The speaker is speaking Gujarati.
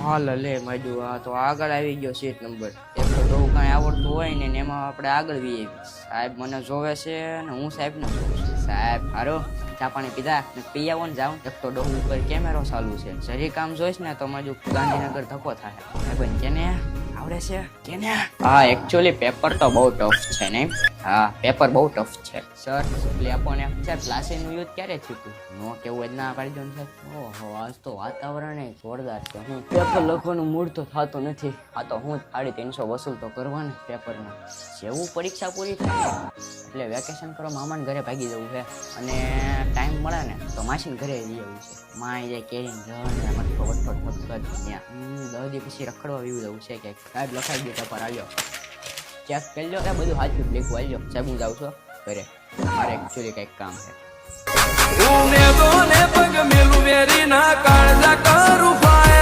હાલ લે માજુ આ તો આગળ આવી ગયો સીટ નંબર એક તો બહુ કાંઈ આવડતું હોય ને એમાં આપણે આગળ વી સાહેબ મને જોવે છે ને હું સાહેબ ને જોઉં છું સાહેબ હારો ચા પાણી પીધા ને પી આવો ને જાઉં એક તો ડોહ ઉપર કેમેરો ચાલુ છે જરી કામ જોઈશ ને તો માજુ ગાંધીનગર ધક્કો થાય ભાઈ કેને આવડે છે કેને હા એકચ્યુઅલી પેપર તો બહુ ટફ છે નહીં હા પેપર બહુ ટફ છે સર એટલે આપણને સર પ્લાસ્ટિકનું યુદ્ધ ક્યારે થયું નો કેવું જ ના પાડી દો ને સાહેબ ઓહો આજ તો વાતાવરણ જોરદાર છે હું પેપર લખવાનું મૂડ તો થતો નથી આ તો હું 350 વસૂલ તો કરવાનું પેપરના જેવું પરીક્ષા પૂરી થાય એટલે વેકેશન કરવા મામાને ઘરે ભાગી જવું છે અને ટાઈમ મળે ને તો માસીને ઘરે જઈ જવું છે માય જે કેરીને રન ને મઠો વઠો ઠપકર ત્યાં 10 દી પછી રખડવા વીવું જવું છે કે સાહેબ લખાઈ ગયો પેપર આવ્યો ચેક કરી લો કે બધું હાથું લીખું આવ્યો સાહેબ હું જાઉં છું ઘરે મારે એકચ્યુઅલી કંઈક કામ છે પગ મેલું વેરી ના કાળજા કરું ફાય